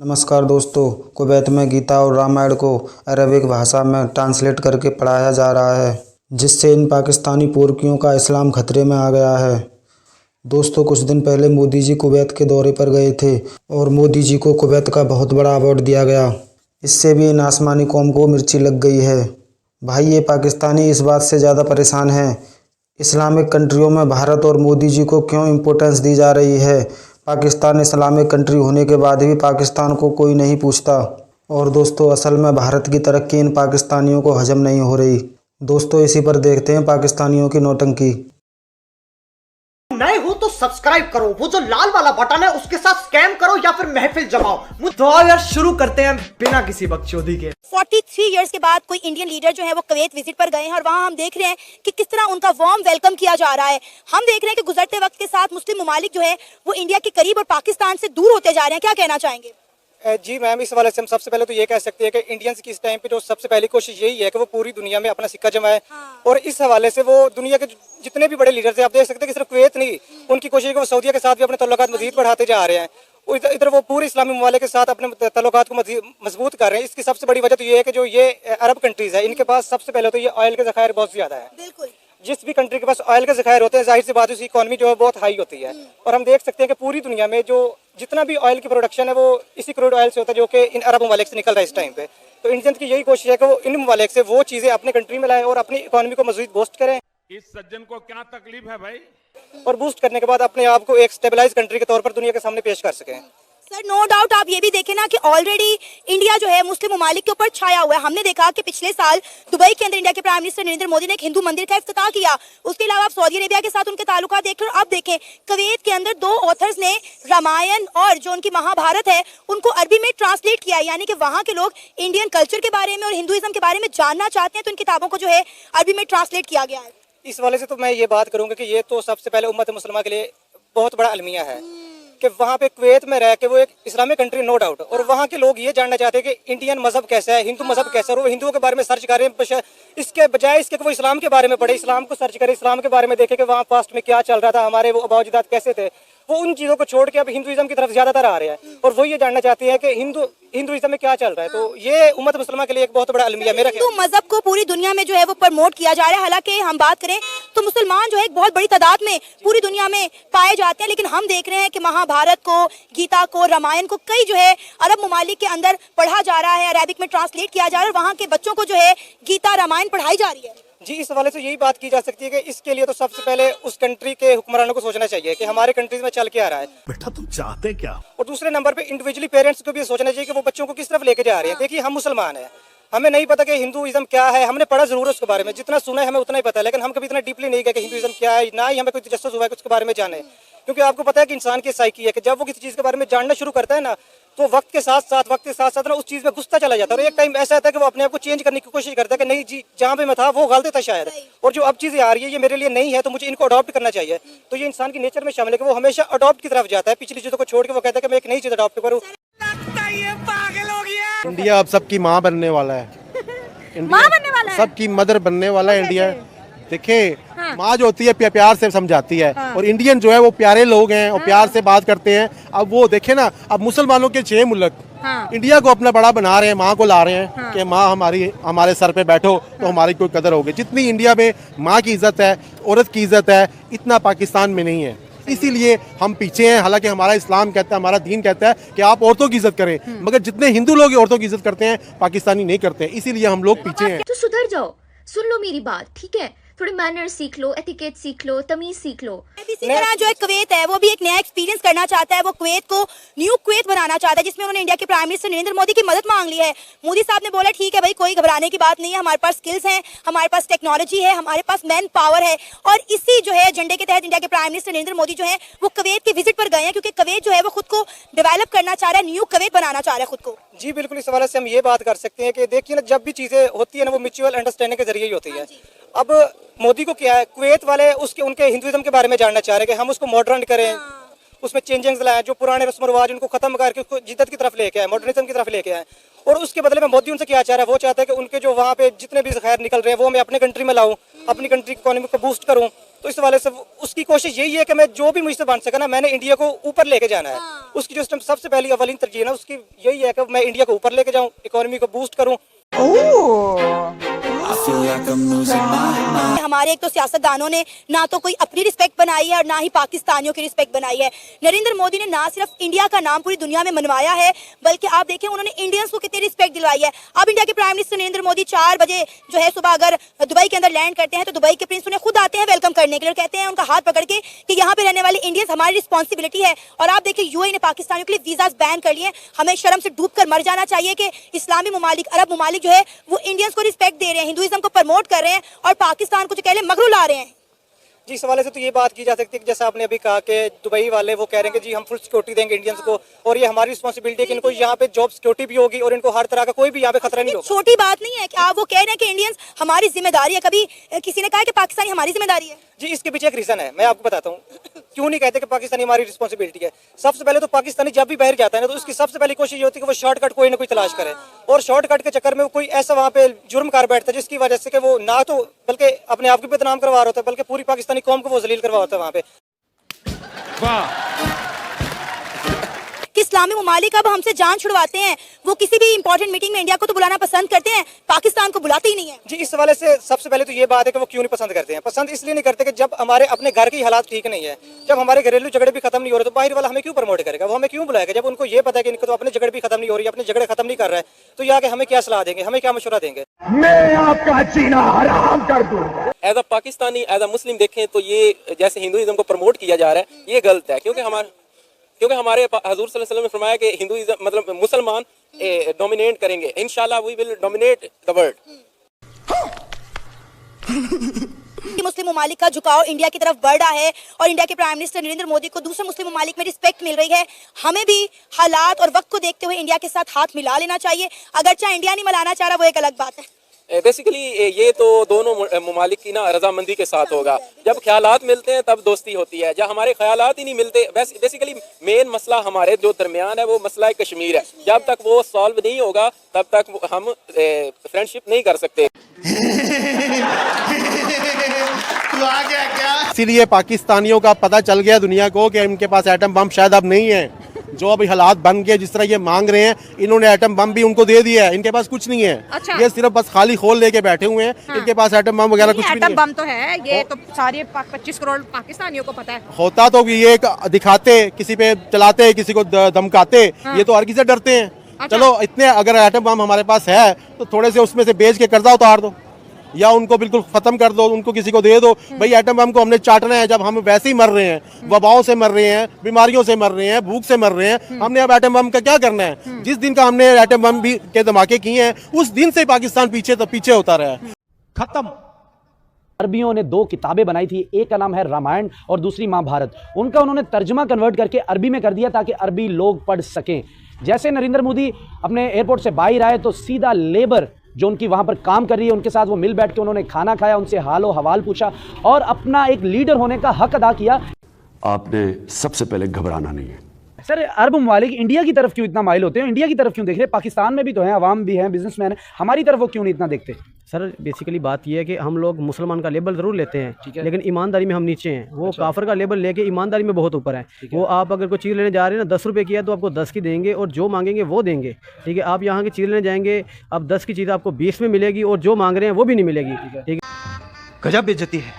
नमस्कार दोस्तों, कुवैत में गीता और रामायण को अरबिक भाषा में ट्रांसलेट करके पढ़ाया जा रहा है, जिससे इन पाकिस्तानी पोरकियों का इस्लाम खतरे में आ गया है। दोस्तों, कुछ दिन पहले मोदी जी कुवैत के दौरे पर गए थे और मोदी जी को कुवैत का बहुत बड़ा अवार्ड दिया गया। इससे भी इन आसमानी कौम को मिर्ची लग गई है। भाई, ये पाकिस्तानी इस बात से ज़्यादा परेशान हैं, इस्लामिक कंट्रियों में भारत और मोदी जी को क्यों इम्पोर्टेंस दी जा रही है। पाकिस्तान इस्लामिक कंट्री होने के बाद भी पाकिस्तान को कोई नहीं पूछता। और दोस्तों, असल में भारत की तरक्की इन पाकिस्तानियों को हजम नहीं हो रही। दोस्तों, इसी पर देखते हैं पाकिस्तानियों की नौटंकी। नए हो तो सब्सक्राइब करो, वो जो लाल वाला बटन है उसके साथ स्कैम करो या फिर महफिल जमाओ। तो आओ यार शुरू करते हैं बिना किसी बकचोदी के। 43 इयर्स के बाद कोई इंडियन लीडर जो है वो कुवैत विजिट पर गए हैं और वहां हम देख रहे हैं कि किस तरह उनका वार्म वेलकम किया जा रहा है। हम देख रहे हैं कि गुजरते वक्त के साथ मुस्लिम ममालिक जो है वो इंडिया के करीब और पाकिस्तान से दूर होते जा रहे हैं। क्या कहना चाहेंगे? जी मैम, इस हवाले से हम सबसे पहले तो ये कह सकते हैं कि इंडियंस की इस टाइम पे जो सबसे पहली कोशिश यही है कि वो पूरी दुनिया में अपना सिक्का जमाए। और इस हवाले से वो दुनिया के जितने भी बड़े लीडर्स हैं, आप देख सकते हैं कि सिर्फ कुवैत नहीं, उनकी कोशिश है कि वो सऊदीया के साथ भी अपने तल्लुकात मजीद बढ़ाते जा रहे हैं। इधर वो पूरे इस्लामी ममालिक के साथ अपने तल्लुकात को मजबूत कर रहे हैं। इसकी सबसे बड़ी वजह तो ये है कि जो ये अरब कंट्रीज है, इनके पास सबसे पहले तो ये ऑयल के ज़खायर बहुत ज़्यादा है। बिल्कुल, जिस भी कंट्री के पास ऑयल के ज़खायर होते हैं, जाहिर सी बात है उसकी इकॉनमी जो है बहुत हाई होती है। और हम देख सकते हैं कि पूरी दुनिया में जो जितना भी ऑयल की प्रोडक्शन है वो इसी क्रूड ऑयल से होता है, जो कि इन अरब ममालिक से निकल रहा है इस टाइम पे। तो इंडियंस की यही कोशिश है कि वो इन ममालिक से वो चीज़ें अपने कंट्री में लाएं और अपनी इकॉनमी को मज़ीद बूस्ट करें। इस सज्जन को क्या तकलीफ है भाई? और बूस्ट करने के बाद अपने आप को एक स्टेबलाइज कंट्री के तौर पर दुनिया के सामने पेश कर सकें। सर नो डाउट आप ये भी देखें ना कि ऑलरेडी इंडिया जो है मुस्लिम ममालिक के ऊपर छाया हुआ है। हमने देखा कि पिछले साल दुबई के अंदर इंडिया के प्राइम मिनिस्टर नरेंद्र मोदी ने एक हिंदू मंदिर का इफ्तिताह किया। उसके अलावा आप सऊदी अरेबिया के साथ उनके ताल्लुकात देख रहे हो। अब देखें कुवैत के अंदर 2 ऑथर्स ने रामायण और जो उनकी महाभारत है उनको अरबी में ट्रांसलेट किया, यानी कि वहाँ के लोग इंडियन कल्चर के बारे में और हिंदुइज्म के बारे में जानना चाहते हैं, तो इन किताबों को जो है अरबी में ट्रांसलेट किया गया है। इस वाले से तो मैं ये बात करूंगा कि ये तो सबसे पहले उम्मत मुसलमान के लिए बहुत बड़ा अलमिया है कि वहाँ पे कुवैत में रह के वो एक इस्लामिक कंट्री नो डाउट, और वहाँ के लोग ये जानना चाहते हैं कि इंडियन मजहब कैसा है, हिंदू मजहब कैसा है, और वो हिंदुओं के बारे में सर्च कर रहे हैं। इसके बजाय इसके कि वो इस्लाम के बारे में पढ़े, इस्लाम को सर्च करें, इस्लाम के बारे में देखें कि वहाँ पास्ट में क्या चल रहा था, हमारे वो अबाउजदाद कैसे थे। वो उन चीज़ों को छोड़ के अब हिंदुइज्म की तरफ ज़्यादातर आ रहे हैं और वो ये जानना चाहते हैं कि हिंदुइज्म में क्या चल रहा है। तो ये उम्मत मुसलमान के लिए एक बहुत बड़ा अलमिया मेरा हिंदू मजहब को पूरी दुनिया में जो है वो प्रमोट किया जा रहा है। हालांकि हम बात करें तो मुसलमान जो है एक बहुत बड़ी तादाद में पूरी दुनिया में पाए जाते हैं, लेकिन हम देख रहे हैं कि महाभारत को, गीता को, रामायण को कई जो है अरब ममालिक के अंदर पढ़ा जा रहा है, अरेबिक में ट्रांसलेट किया जा रहा है, वहाँ के बच्चों को जो है गीता रामायण पढ़ाई जा रही है। जी, इस हवाले से यही बात की जा सकती है कि इसके लिए तो सबसे पहले उस कंट्री के हुक्मरानों को सोचना चाहिए कि हमारे कंट्रीज में चल के आ रहा है। बेटा तुम चाहते क्या? और दूसरे नंबर पे इंडिविजुअली पेरेंट्स को भी सोचना चाहिए कि वो बच्चों को किस तरफ लेके जा रहे हैं। देखिए, हम मुसलमान हैं, हमें नहीं पता कि हिंदुइज्म क्या है। हमने पढ़ा जरूर है उसके बारे में, जितना सुना है हमें उतना ही पता है, लेकिन हम कभी इतना डीपली नहीं गए कि हिंदुइज्म क्या है, ना ही हमें कोई तजस्सुस हुआ है उसके बारे में जाने। क्योंकि आपको पता है कि इंसान की साइकी है कि जब वो किसी चीज़ के बारे में जानना शुरू करता है ना, तो वक्त के साथ साथ ना उस चीज़ में घुसता चला जाता है। और एक टाइम ऐसा आता है कि वो अपने आप को चेंज करने की कोशिश करता है कि नहीं जी, जहाँ पे मैं था वो गलत था शायद, और जो अब चीज़ें आ रही है ये मेरे लिए नहीं है, तो मुझे इनको अडॉप्ट करना चाहिए। तो ये इंसान की नेचर में शामिल है कि वो हमेशा अडॉप्ट की तरफ जाता है, पिछली चीज़ों को छोड़ के वो कहता है कि मैं एक नई चीज़ अडॉप्ट करूँ। इंडिया अब सबकी माँ बनने वाला है। माँ बनने वाला है, सबकी मदर बनने वाला है इंडिया। देखिए, माँ जो होती है प्यार से समझाती है, और इंडियन जो है वो प्यारे लोग हैं और प्यार से बात करते हैं। अब वो देखे ना, अब मुसलमानों के 6 मुल्क इंडिया को अपना बड़ा बना रहे हैं, माँ को ला रहे हैं कि माँ हमारे सर पे बैठो तो हमारी कोई कदर होगी। जितनी इंडिया में माँ की इज्जत है, औरत की इज्जत है, इतना पाकिस्तान में नहीं है। इसीलिए हम पीछे हैं। हालांकि हमारा इस्लाम कहता है, हमारा दीन कहता है कि आप औरतों की इज्जत करें, मगर जितने हिंदू लोग औरतों की इज्जत करते हैं पाकिस्तानी नहीं करते हैं। इसीलिए हम लोग पीछे हैं। तो सुधर जाओ, सुन लो मेरी बात, ठीक है? थोड़े मैनर्स सीख लो, एटिकेट सीख लो, तमीज सीख लो। इसी तरह जो है कुवैत है वो भी एक नया एक्सपीरियंस करना चाहता है। वो कुवैत को न्यू कुवैत बनाना चाहता है, जिसमें उन्होंने इंडिया के प्राइम मिनिस्टर नरेंद्र मोदी की मदद मांग ली है। मोदी साहब ने बोला ठीक है भाई, कोई घबराने की बात नहीं है, हमारे पास स्किल्स हैं, हमारे पास टेक्नोलॉजी है, हमारे पास मैन पावर है। और इसी जो है एजेंडे के तहत इंडिया के प्राइम मिनिस्टर नरेंद्र मोदी जो है वो कुवैत के विजिट पर गए हैं, क्योंकि कुवैत जो है वो खुद को डेवलप करना चाह रहा है, न्यू कुवैत बनाना चाह रहा है खुद को। जी बिल्कुल, इस हवाले से हम ये बात कर सकते हैं कि देखिए ना, जब भी चीज़ें होती है ना वो म्यूचुअल अंडरस्टैंडिंग के जरिए ही होती है। अब मोदी को क्या है, कुवैत वाले उनके हिंदुइज्म के बारे में जानना चाह रहे हैं कि हम उसको मॉडर्न करें, उसमें चेंजिंग्स लाएं, जो पुराने रस्म रिवाज उनको खत्म करके उसको जिद्दत की तरफ लेके आए, मॉडर्निज्म की तरफ लेके आए। और उसके बदले में मोदी उनसे क्या चाह रहा है, वो चाहता है कि उनके जो वहाँ पे जितने भी ज़खायर निकल रहे हैं वो मैं अपने कंट्री में लाऊं, अपनी कंट्री की इकोनॉमी को बूस्ट करूँ। तो इस वाले से उसकी कोशिश यही है कि मैं जो भी मुझसे बन सका ना, मैंने इंडिया को ऊपर लेके जाना है। उसकी जो सबसे पहली अवलीन तरजीह है ना, उसकी यही है कि मैं इंडिया को ऊपर लेके जाऊं, इकोनॉमी को बूस्ट करूं। हमारे एक तो सियासतदानों ने ना तो कोई अपनी रिस्पेक्ट बनाई है और ना ही पाकिस्तानियों की रिस्पेक्ट बनाई है। नरेंद्र मोदी ने ना सिर्फ इंडिया का नाम पूरी दुनिया में मनवाया है, बल्कि आप देखें उन्होंने इंडियंस को कितनी रिस्पेक्ट दिलवाई है। अब इंडिया के प्राइम मिनिस्टर नरेंद्र मोदी 4 बजे जो है सुबह अगर दुबई के अंदर लैंड करते हैं तो दुबई के प्रिंस उन्हें खुद आते हैं वेलकम करने के लिए और कहते हैं उनका हाथ पकड़ के कि यहाँ पे रहने वाले इंडियंस हमारी रिस्पॉन्सिबिलिटी है। और आप देखिए यूएई ने पाकिस्तानियों के लिए वीजाज बैन कर लिए। हमें शर्म से डूब कर मर जाना चाहिए कि इस्लामी ममालिक, अरब ममालिक जो है वो इंडियंस को रिस्पेक्ट दे रहे हैं, हिंदुइज्म को प्रमोट कर रहे हैं और पाकिस्तान को जो कह रहे मगरू ला रहे हैं। जी, इस हवाले से तो ये बात की जा सकती है कि जैसा आपने अभी कहा कि दुबई वाले वो कह रहे हैं कि जी हम फुल सिक्योरिटी देंगे इंडियंस को, और ये हमारी रिस्पॉन्सिबिलिटी है कि इनको यहाँ पे जॉब सिक्योरिटी भी होगी और इनको हर तरह का कोई भी यहाँ पे खतरा नहीं होगा। छोटी बात नहीं है कि आप वो कह रहे हैं कि इंडियंस हमारी जिम्मेदारी है। कभी किसी ने कहा कि पाकिस्तानी हमारी जिम्मेदारी है? जी, इसके पीछे एक रीजन है, मैं आपको बताता हूँ क्यों नहीं कहते कि पाकिस्तानी हमारी रिस्पॉन्सिबिलिटी है। सबसे पहले तो पाकिस्तानी जब भी बाहर जाता है ना, तो उसकी सबसे पहली कोशिश ये होती है कि वो शॉर्टकट कोई ना कोई तलाश करे, और शॉर्टकट के चक्कर में वो कोई ऐसा वहाँ पे जुर्म कर बैठता है जिसकी वजह से कि वो ना तो बल्कि अपने आप को बदनाम करवा रहा होता है, बल्कि पूरी पाकिस्तानी कौम को वो जलील करवा होता है वहाँ पे। कि इस्लामी ममालिक अब हमसे जान छुड़वाते हैं, वो किसी भी इंपॉर्टेंट मीटिंग में इंडिया को तो बुलाना पसंद करते हैं, पाकिस्तान को बुलाते ही नहीं है। जी, इस हवाले से सबसे पहले तो ये बात है कि वो क्यों नहीं पसंद करते हैं। पसंद इसलिए नहीं करते कि जब हमारे अपने घर की हालात ठीक नहीं है, जब हमारे घरेलू झगड़े भी खत्म नहीं हो रहे, तो बाहर वाला हमें क्यों प्रमोट करेगा, वो हमें क्यों बुलाएगा। जब उनको ये पता है कि इनको तो अपने झगड़े भी खत्म नहीं हो रही, अपने झगड़े खत्म नहीं कर रहा है, तो ये आके हमें क्या सलाह देंगे, हमें क्या मशवरा देंगे। मैं आपका जीना हराम कर दूंगा। As a Pakistani, as a Muslim देखें तो ये जैसे हिंदुइज्म को प्रमोट किया जा रहा है, ये गलत है। क्योंकि हमारे हजूर सल्लल्लाहु अलैहि वसल्लम ने फरमाया कि हिंदुइज्म मतलब मुसलमान डोमिनेट करेंगे, इंशाल्लाह we will dominate the world. Muslim ममालिक का झुकाव इंडिया की तरफ बढ़ रहा है और इंडिया के प्राइम मिनिस्टर नरेंद्र मोदी को दूसरे मुस्लिम ममालिक में रिस्पेक्ट मिल रही है। हमें भी हालात और वक्त को देखते हुए इंडिया के साथ हाथ मिला लेना चाहिए। अगर चाहे इंडिया नहीं मिलाना चाह रहा, वो एक अलग बात है। बेसिकली ये तो दोनों ममालिक की ना रजामंदी के साथ होगा। जब ख्यालात मिलते हैं तब दोस्ती होती है, जब हमारे ख्यालात ही नहीं मिलते। बेसिकली मेन मसला हमारे जो दरमियान है वो मसला कश्मीर है। जब तक वो सॉल्व नहीं होगा तब तक हम फ्रेंडशिप नहीं कर सकते। इसीलिए पाकिस्तानियों का पता चल गया दुनिया को कि इनके पास एटम बम शायद अब नहीं है। जो अभी हालात बन गए, जिस तरह ये मांग रहे हैं, इन्होंने एटम बम भी उनको दे दिया है। इनके पास कुछ नहीं है। अच्छा। ये सिर्फ बस खाली खोल लेके बैठे हुए हैं। हाँ। इनके पास एटम बम वगैरह कुछ भी नहीं है। एटम बम तो है, ये तो सारे 25 करोड़ पाकिस्तानियों को पता है। होता तो ये दिखाते, किसी पे चलाते, किसी को धमकाते। हाँ। ये तो हर किसी से डरते हैं। अच्छा। चलो इतने अगर एटम बम हमारे पास है तो थोड़े से उसमें से बेच के कर्जा उतार दो या उनको बिल्कुल खत्म कर दो, उनको किसी को दे दो। भाई एटम बम को हमने चाटना है जब हम वैसे ही मर रहे हैं, वबाओं से मर रहे हैं, बीमारियों से मर रहे हैं, भूख से मर रहे हैं। हमने अब एटम बम का क्या करना है? जिस दिन का हमने एटम बम भी के धमाके किए हैं उस दिन से पाकिस्तान पीछे होता रहा है। खत्म। अरबियों ने 2 किताबें बनाई थी, एक का नाम है रामायण और दूसरी महाभारत। उनका उन्होंने तर्जमा कन्वर्ट करके अरबी में कर दिया ताकि अरबी लोग पढ़ सकें। जैसे नरेंद्र मोदी अपने एयरपोर्ट से बाहर आए तो सीधा लेबर जो उनकी वहाँ पर काम कर रही है उनके साथ वो मिल बैठ के उन्होंने खाना खाया, उनसे हालो हवाल पूछा और अपना एक लीडर होने का हक अदा किया। आपने सबसे पहले घबराना नहीं है। सर अरब ममालिक इंडिया की तरफ क्यों इतना माइल होते हैं, इंडिया की तरफ क्यों देख रहे हैं? पाकिस्तान में भी तो हैं, अवाम भी हैं, बिजनेसमैन हैं, हमारी तरफ वो क्यों नहीं इतना देखते? सर बेसिकली बात यह है कि हम लोग मुसलमान का लेबल ज़रूर लेते हैं, लेकिन ईमानदारी में हम नीचे हैं। वो अच्छा। काफिर का लेबल लेके ईमानदारी में बहुत ऊपर है। वो आप अगर कोई चीज़ लेने जा रहे हैं ना, 10 रुपये की है तो आपको 10 की देंगे और जो मांगेंगे वो देंगे। ठीक है, आप यहाँ की चीज़ लेने जाएंगे, अब 10 की चीज़ आपको 20 में मिलेगी और जो मांग रहे हैं वो भी नहीं मिलेगी। ठीक है, गजब बेइज्जती है।